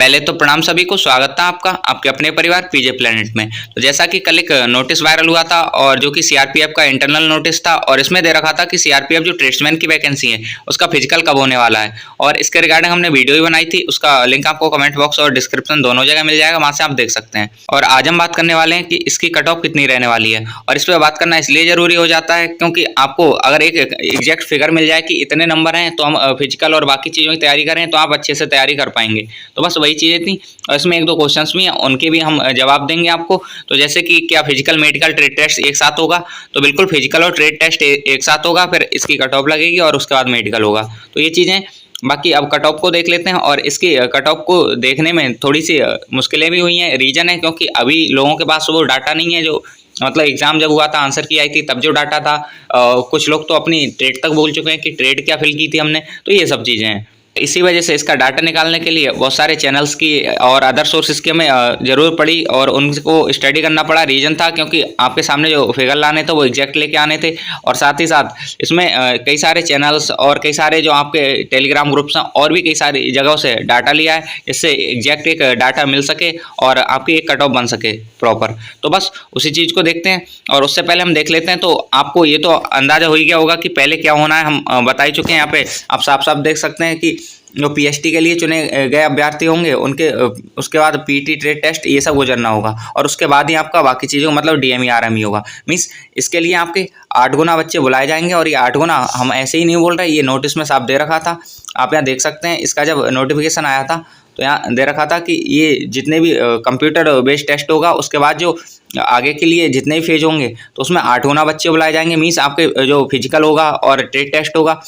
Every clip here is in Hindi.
पहले तो प्रणाम सभी को, स्वागत था आपका आपके अपने परिवार पीजे प्लेनेट में। तो जैसा कि कल एक नोटिस वायरल हुआ था और जो कि सीआरपीएफ का इंटरनल नोटिस था और इसमें दे रखा था कि सीआरपीएफ जो ट्रेड्समैन की वैकेंसी है उसका फिजिकल कब होने वाला है और इसके रिगार्डिंग हमने वीडियो भी बनाई थी। उसका लिंक आपको कमेंट बॉक्स और डिस्क्रिप्शन दोनों जगह मिल जाएगा, वहां से आप देख सकते हैं। और आज हम बात करने वाले हैं कि इसकी कट ऑफ कितनी रहने वाली है। और इस पर बात करना इसलिए जरूरी हो जाता है क्योंकि आपको अगर एक एग्जैक्ट फिगर मिल जाए कि इतने नंबर हैं तो हम फिजिकल और बाकी चीज़ों की तैयारी करें तो आप अच्छे से तैयारी कर पाएंगे। तो बस वही चीज़ें थी और इसमें एक दो क्वेश्चंस भी हैं, उनके भी हम जवाब देंगे आपको। तो जैसे कि क्या फिजिकल मेडिकल ट्रेड टेस्ट एक साथ होगा? तो बिल्कुल फिजिकल और ट्रेड टेस्ट एक साथ होगा, फिर इसकी कट ऑफ लगेगी और उसके बाद मेडिकल होगा। तो ये चीज़ें बाकी अब कट ऑफ को देख लेते हैं। और इसकी कट ऑफ को देखने में थोड़ी सी मुश्किलें भी हुई हैं। रीजन है क्योंकि अभी लोगों के पास वो डाटा नहीं है जो मतलब एग्जाम जब हुआ था आंसर की आई थी तब जो डाटा था। कुछ लोग तो अपनी ट्रेड तक बोल चुके हैं कि ट्रेड क्या फिल की थी हमने। तो ये सब चीज़ें हैं। इसी वजह से इसका डाटा निकालने के लिए बहुत सारे चैनल्स की और अदर सोर्सेज की हमें ज़रूरत पड़ी और उनको स्टडी करना पड़ा। रीजन था क्योंकि आपके सामने जो फिगर लाने थे वो एग्जैक्ट लेके आने थे और साथ ही साथ इसमें कई सारे चैनल्स और कई सारे जो आपके टेलीग्राम ग्रुप्स हैं और भी कई सारी जगहों से डाटा लिया है जिससे एग्जैक्ट एक डाटा मिल सके और आपकी एक कट ऑफ बन सके प्रॉपर। तो बस उसी चीज़ को देखते हैं और उससे पहले हम देख लेते हैं। तो आपको ये तो अंदाजा हो ही गया होगा कि पहले क्या होना है, हम बता ही चुके हैं। यहाँ पे आप साफ साफ देख सकते हैं कि जो पीएचटी के लिए चुने गए अभ्यर्थी होंगे उनके उसके बाद पीटी ट्रेड टेस्ट ये सब गुजरना होगा और उसके बाद ही आपका बाकी चीज़ों मतलब डीएमई आरएमई होगा। मीन्स इसके लिए आपके 8 गुना बच्चे बुलाए जाएंगे और ये 8 गुना हम ऐसे ही नहीं बोल रहे, ये नोटिस में साफ दे रखा था। आप यहाँ देख सकते हैं, इसका जब नोटिफिकेशन आया था तो यहाँ दे रखा था कि ये जितने भी कंप्यूटर बेस्ड टेस्ट होगा उसके बाद जो आगे के लिए जितने भी फेज होंगे तो उसमें 8 गुना बच्चे बुलाए जाएंगे। मीन्स आपके जो फिजिकल होगा और ट्रेड टेस्ट होगा,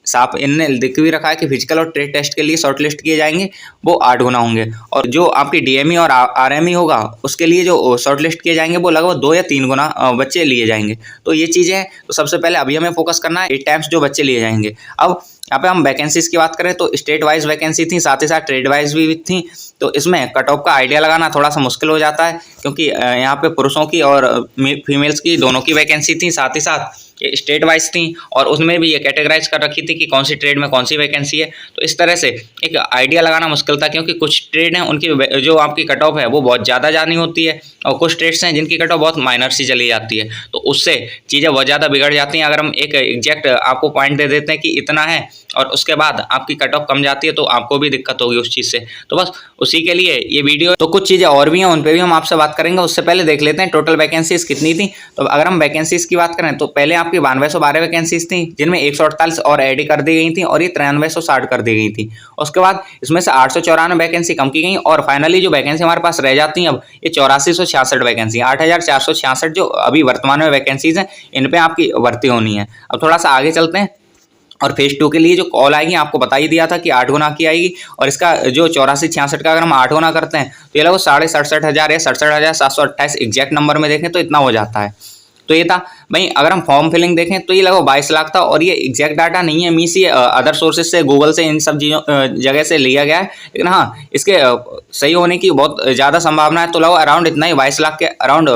साफ इनने लिख भी रखा है कि फिजिकल और ट्रेड टेस्ट के लिए शॉर्ट लिस्ट किए जाएंगे वो 8 गुना होंगे और जो आपकी डीएमई और आरएमई होगा उसके लिए जो शॉर्ट लिस्ट किए जाएंगे वो लगभग 2 या 3 गुना बच्चे लिए जाएंगे। तो ये चीज़ें हैं। तो सबसे पहले अभी हमें फोकस करना है 8 टाइम्स जो बच्चे लिए जाएंगे। अब यहाँ पे हम वैकेंसीज की बात करें तो स्टेट वाइज वैकेंसी थी, साथ ही साथ ट्रेड वाइज भी थी। तो इसमें कट ऑफ का आइडिया लगाना थोड़ा सा मुश्किल हो जाता है क्योंकि यहाँ पे पुरुषों की और फीमेल्स की दोनों की वैकेंसी थी, साथ ही साथ स्टेट वाइज थी और उसमें भी ये कैटेगराइज कर रखी थी कि कौन सी ट्रेड में कौन सी वैकेंसी है। तो इस तरह से एक आइडिया लगाना मुश्किल था क्योंकि कुछ ट्रेड हैं उनकी जो आपकी कट ऑफ है वो बहुत ज़्यादा जानी होती है और कुछ ट्रेड्स हैं जिनकी कट ऑफ बहुत माइनर सी चली जाती है। तो उससे चीज़ें बहुत ज़्यादा बिगड़ जाती हैं। अगर हम एक एग्जैक्ट आपको पॉइंट दे देते हैं कि इतना है और उसके बाद आपकी कट ऑफ कम जाती है तो आपको भी दिक्कत होगी उस चीज़ से। तो बस उसी के लिए ये वीडियो। तो कुछ चीज़ें और भी हैं उन पर भी हम आपसे बात करेंगे। उससे पहले देख लेते हैं टोटल वैकेंसीज कितनी थी। तो अगर हम वैकेंसीज की बात करें तो पहले आपकी 9212 वैकेंसीज थी जिनमें 148 और ऐड कर दी गई थी और ये 9360 कर दी गई थी। उसके बाद इसमें से 894 वैकेंसी कम की गई और फाइनली जो वैकेंसी हमारे पास रह जाती हैं अब ये 8466 वैकेंसी, 8466 जो अभी वर्तमान में वैकेंसीज हैं इन पे आपकी भर्ती होनी है। अब थोड़ा सा आगे चलते हैं और फेज 2 के लिए जो कॉल आएगी आपको बता ही दिया था कि 8 गुना की आएगी और इसका जो 8466 का अगर हम 8 गुना करते हैं तो ये लगभग 67,500 या 67,728 एग्जैक्ट नंबर में देखें तो इतना हो जाता है। तो ये था भाई। अगर हम फॉर्म फिलिंग देखें तो ये लगभग 22 लाख था और ये एग्जैक्ट डाटा नहीं है। मीन्स ये अदर सोर्सेज से गूगल से इन सब चीज़ों जगह से लिया गया है, लेकिन हाँ इसके सही होने की बहुत ज़्यादा संभावना है। तो लगभग अराउंड इतना ही 22 लाख के अराउंड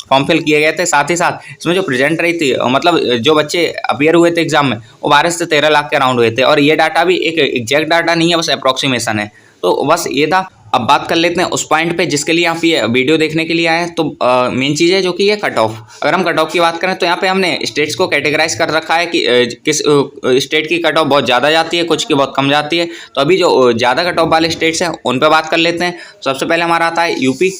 फॉर्म फिल किए गए थे। साथ ही साथ इसमें जो प्रेजेंट रही थी मतलब जो बच्चे अपियर हुए थे एग्जाम में वो 12 से 13 लाख के अराउंड हुए थे और ये डाटा भी एक एग्जैक्ट डाटा नहीं है, बस अप्रॉक्सीमेशन है। तो बस ये था। अब बात कर लेते हैं उस पॉइंट पे जिसके लिए आप ये वीडियो देखने के लिए आए हैं। तो मेन चीज़ है जो कि ये कट ऑफ। अगर हम कट ऑफ की बात करें तो यहाँ पे हमने स्टेट्स को कैटेगराइज कर रखा है कि किस स्टेट की कट ऑफ बहुत ज़्यादा जाती है, कुछ की बहुत कम जाती है। तो अभी जो ज़्यादा कट ऑफ वाले स्टेट्स हैं उन पर बात कर लेते हैं। सबसे पहले हमारा आता है यूपी,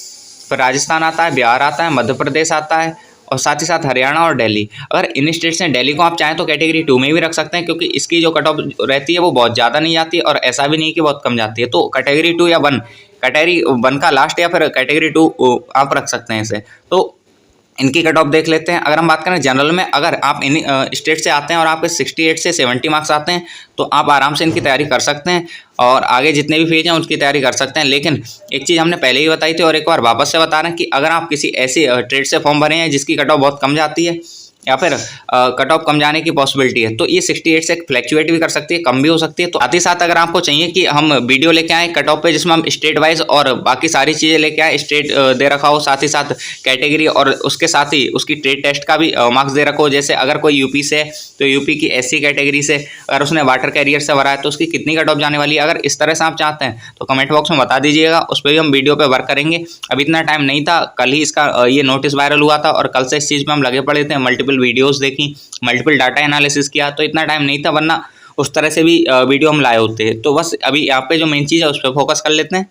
फिर राजस्थान आता है, बिहार आता है, मध्य प्रदेश आता है और साथ ही साथ हरियाणा और दिल्ली। अगर इन स्टेट्स हैं, दिल्ली को आप चाहें तो कैटेगरी 2 में भी रख सकते हैं क्योंकि इसकी जो कट ऑफ रहती है वो बहुत ज़्यादा नहीं जाती और ऐसा भी नहीं कि बहुत कम जाती है। तो कैटेगरी 2 या 1, कैटेगरी 1 का लास्ट या फिर कैटेगरी 2 आप रख सकते हैं इसे। तो इनकी कट ऑफ देख लेते हैं। अगर हम बात करें जनरल में, अगर आप इन स्टेट से आते हैं और आपके 68 से 70 मार्क्स आते हैं तो आप आराम से इनकी तैयारी कर सकते हैं और आगे जितने भी फेज हैं उसकी तैयारी कर सकते हैं। लेकिन एक चीज़ हमने पहले ही बताई थी और एक बार वापस से बता रहे हैं कि अगर आप किसी ऐसी ट्रेड से फॉर्म भरे हैं जिसकी कट ऑफ बहुत कम जाती है या फिर कट ऑफ कम जाने की पॉसिबिलिटी है। तो ये 68 से फ्लैक्चुएट भी कर सकती है, कम भी हो सकती है। तो साथ ही साथ अगर आपको चाहिए कि हम वीडियो लेके आए कट ऑफ पे जिसमें हम स्टेट वाइज और बाकी सारी चीज़ें लेके आए, स्टेट दे रखा हो, साथ ही साथ कैटेगरी और उसके साथ ही उसकी ट्रेड टेस्ट का भी मार्क्स दे रखो। जैसे अगर कोई यूपी से है तो यूपी की SC कैटेगरी से अगर उसने वाटर कैरियर से भरा है तो उसकी कितनी कट ऑफ जाने वाली है। अगर इस तरह से आप चाहते हैं तो कमेंट बॉक्स में बता दीजिएगा, उस पर भी हम वीडियो पे वर्क करेंगे। अब इतना टाइम नहीं था, कल ही इसका ये नोटिस वायरल हुआ था और कल से इस चीज़ में हम लगे पड़े थे, मल्टीपल वीडियोज़ देखी, मल्टीपल डाटा एनालिसिस किया, तो इतना टाइम नहीं था, वरना उस तरह से भी वीडियो हम लाए होते। तो बस अभी यहाँ पे जो मेन चीज़ है उस पर फोकस कर लेते हैं।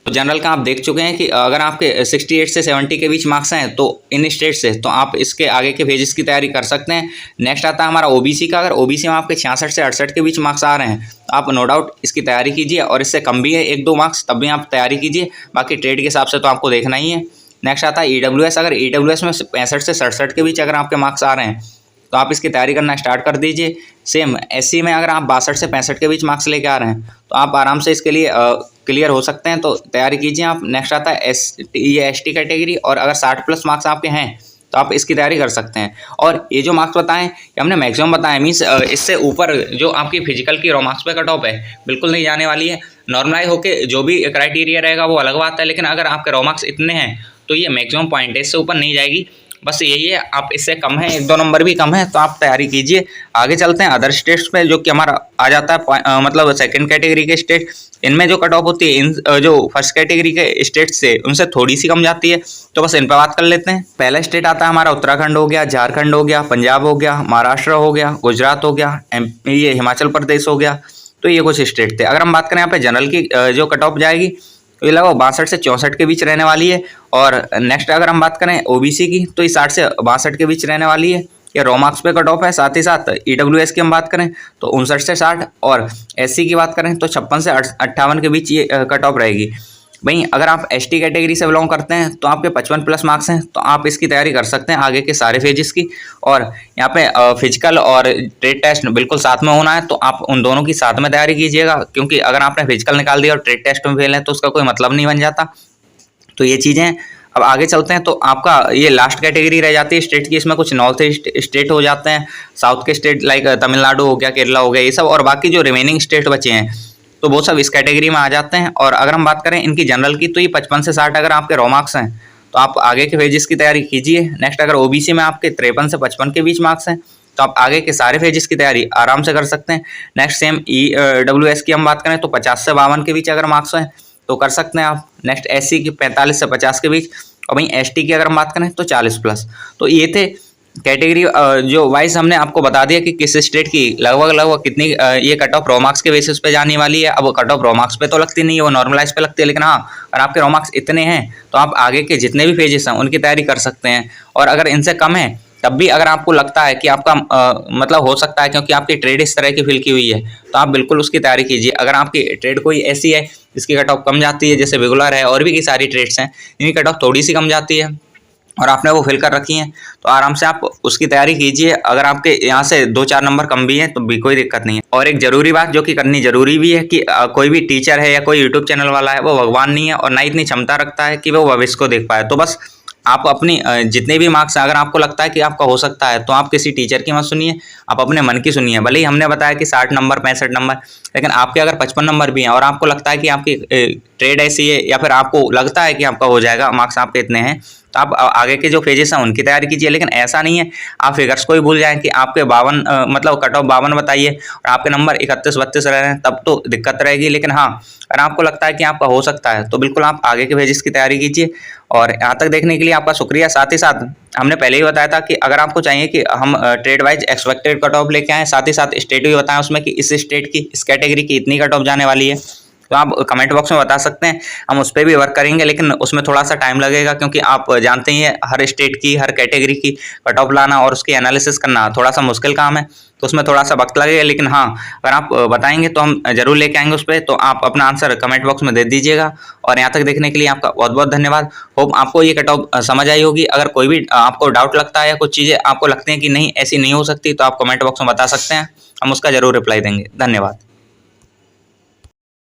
तो जनरल का आप देख चुके हैं कि अगर आपके 68 से 70 के बीच मार्क्स हैं तो इन स्टेट से, तो आप इसके आगे के पेजेस की तैयारी कर सकते हैं। नेक्स्ट आता है हमारा OBC का। अगर OBC में आपके 66 से 68 के बीच मार्क्स आ रहे हैं तो आप नो डाउट इसकी तैयारी कीजिए, और इससे कम भी है 1-2 मार्क्स तब भी आप तैयारी कीजिए। बाकी ट्रेड के हिसाब से तो आपको देखना ही है। नेक्स्ट आता है EWS। अगर EWS में 65 से 67 के बीच अगर आपके मार्क्स आ रहे हैं तो आप इसकी तैयारी करना स्टार्ट कर दीजिए। सेम SC में अगर आप 62 से 65 के बीच मार्क्स लेके आ रहे हैं तो आप आराम से इसके लिए क्लियर हो सकते हैं, तो तैयारी कीजिए आप। नेक्स्ट आता है ये ST कैटेगरी, और अगर 60+ मार्क्स आपके हैं तो आप इसकी तैयारी कर सकते हैं। और ये जो मार्क्स बताएं ये हमने मैक्सिमम बताया, मीन्स इससे ऊपर जो आपकी फिजिकल की रॉ मार्क्स पे कट ऑफ है बिल्कुल नहीं जाने वाली है। नॉर्मलाइज होकर जो भी क्राइटेरिया रहेगा वो अलग बात है, लेकिन अगर आपके रॉ मार्क्स इतने हैं तो ये मैक्सिमम पॉइंट है, इससे ऊपर नहीं जाएगी। बस यही है, आप इससे कम है 1-2 नंबर भी कम है तो आप तैयारी कीजिए। आगे चलते हैं अदर स्टेट्स पे, जो कि हमारा आ जाता है मतलब सेकंड कैटेगरी के स्टेट। इनमें जो कट ऑफ होती है इन जो फर्स्ट कैटेगरी के स्टेट से उनसे थोड़ी सी कम जाती है, तो बस इन पर बात कर लेते हैं। पहला स्टेट आता है हमारा उत्तराखंड हो गया, झारखंड हो गया, पंजाब हो गया, महाराष्ट्र हो गया, गुजरात हो गया, ये हिमाचल प्रदेश हो गया। तो ये कुछ स्टेट थे। अगर हम बात करें यहाँ पे जनरल की जो कट ऑफ जाएगी तो ये लगभग 62 से 64 के बीच रहने वाली है। और नेक्स्ट अगर हम बात करें OBC की तो ये 60 से 62 के बीच रहने वाली है। ये रॉ मार्क्स पे कट ऑफ है। साथ ही साथ EWS की हम बात करें तो 59 से 60, और SC की बात करें तो 56 से 58 के बीच ये कट ऑफ रहेगी। भाई अगर आप ST कैटेगरी से बिलोंग करते हैं तो आपके 55+ मार्क्स हैं, तो आप इसकी तैयारी कर सकते हैं आगे के सारे फेजेस की। और यहाँ पे फिजिकल और ट्रेड टेस्ट बिल्कुल साथ में होना है, तो आप उन दोनों की साथ में तैयारी कीजिएगा, क्योंकि अगर आपने फिजिकल निकाल दिया और ट्रेड टेस्ट में फेल है तो उसका कोई मतलब नहीं बन जाता। तो ये चीज़ें हैं। अब आगे चलते हैं तो आपका ये लास्ट कैटेगरी रह जाती है स्टेट की। इसमें कुछ नॉर्थ ईस्ट स्टेट हो जाते हैं, साउथ के स्टेट लाइक तमिलनाडु हो गया, केरला हो गया, ये सब, और बाकी जो रिमेनिंग स्टेट बचे हैं तो वो सब इस कैटेगरी में आ जाते हैं। और अगर हम बात करें इनकी जनरल की तो ये 55 से 60 अगर आपके रॉ मार्क्स हैं तो आप आगे के फेजेस की तैयारी कीजिए। नेक्स्ट अगर OBC में आपके 53 से 55 के बीच मार्क्स हैं तो आप आगे के सारे फेजेस की तैयारी आराम से कर सकते हैं। नेक्स्ट सेम EWS की हम बात करें तो 50 से 52 के बीच अगर मार्क्स हैं तो कर सकते हैं आप। नेक्स्ट SC की 45 से 50 के बीच, और वहीं ST की अगर हम बात करें तो 40+। तो ये थे कैटेगरी जो वाइज हमने आपको बता दिया कि किस स्टेट की लगभग कितनी ये कट ऑफ रॉ मार्क्स के बेसिस पे जाने वाली है। अब कट ऑफ रॉ मार्क्स पे तो लगती नहीं है, वो नॉर्मलाइज पे लगती है, लेकिन हाँ अगर आपके रॉ मार्क्स इतने हैं तो आप आगे के जितने भी पेजेस हैं उनकी तैयारी कर सकते हैं। और अगर इनसे कम है तब भी अगर आपको लगता है कि आपका मतलब हो सकता है, क्योंकि आपकी ट्रेड इस तरह की फिल की हुई है, तो आप बिल्कुल उसकी तैयारी कीजिए। अगर आपकी ट्रेड कोई ऐसी है जिसकी कट ऑफ कम जाती है, जैसे रेगुलर है और भी कई सारी ट्रेड्स हैं इनकी कट ऑफ थोड़ी सी कम जाती है और आपने वो फिल कर रखी हैं, तो आराम से आप उसकी तैयारी कीजिए। अगर आपके यहाँ से 2-4 नंबर कम भी हैं तो भी कोई दिक्कत नहीं है। और एक ज़रूरी बात जो कि करनी ज़रूरी भी है कि कोई भी टीचर है या कोई यूट्यूब चैनल वाला है वो भगवान नहीं है, और ना इतनी क्षमता रखता है कि वो भविष्य को देख पाए। तो बस आप अपनी जितने भी मार्क्स अगर आपको लगता है कि आपका हो सकता है तो आप किसी टीचर की मत सुनिए, आप अपने मन की सुनिए। भले ही हमने बताया कि 60 नंबर 65 नंबर, लेकिन आपके अगर 55 नंबर भी हैं और आपको लगता है कि आपकी ट्रेड ऐसी है या फिर आपको लगता है कि आपका हो जाएगा, मार्क्स आपके इतने हैं, तो आप आगे के जो पेजेस हैं उनकी तैयारी कीजिए। लेकिन ऐसा नहीं है आप फिगर्स को ही भूल जाएं कि आपके 52 मतलब कट ऑफ 52 बताइए और आपके नंबर 31-32 रह रहे हैं, तब तो दिक्कत रहेगी। लेकिन हाँ अगर आपको लगता है कि आपका हो सकता है तो बिल्कुल आप आगे के पेजेस की तैयारी कीजिए। और यहाँ तक देखने के लिए आपका शुक्रिया। साथ ही साथ हमने पहले ही बताया था कि अगर आपको चाहिए कि हम trade wise expected cut off लेके आएँ, साथ ही साथ स्टेट भी बताएं उसमें कि इस स्टेट की इस कैटेगरी की इतनी कट ऑफ जाने वाली है, तो आप कमेंट बॉक्स में बता सकते हैं, हम उस पर भी वर्क करेंगे। लेकिन उसमें थोड़ा सा टाइम लगेगा, क्योंकि आप जानते ही हैं हर स्टेट की हर कैटेगरी की कट ऑफ लाना और उसकी एनालिसिस करना थोड़ा सा मुश्किल काम है, तो उसमें थोड़ा सा वक्त लगेगा। लेकिन हाँ अगर आप बताएंगे तो हम जरूर लेके आएंगे उस पर। तो आप अपना आंसर कमेंट बॉक्स में दे दीजिएगा। और यहाँ तक देखने के लिए आपका बहुत बहुत धन्यवाद। होप आपको ये कट ऑफ समझ आई होगी। अगर कोई भी आपको डाउट लगता है या कुछ चीज़ें आपको लगती हैं कि नहीं ऐसी नहीं हो सकती, तो आप कमेंट बॉक्स में बता सकते हैं, हम उसका जरूर रिप्लाई देंगे। धन्यवाद।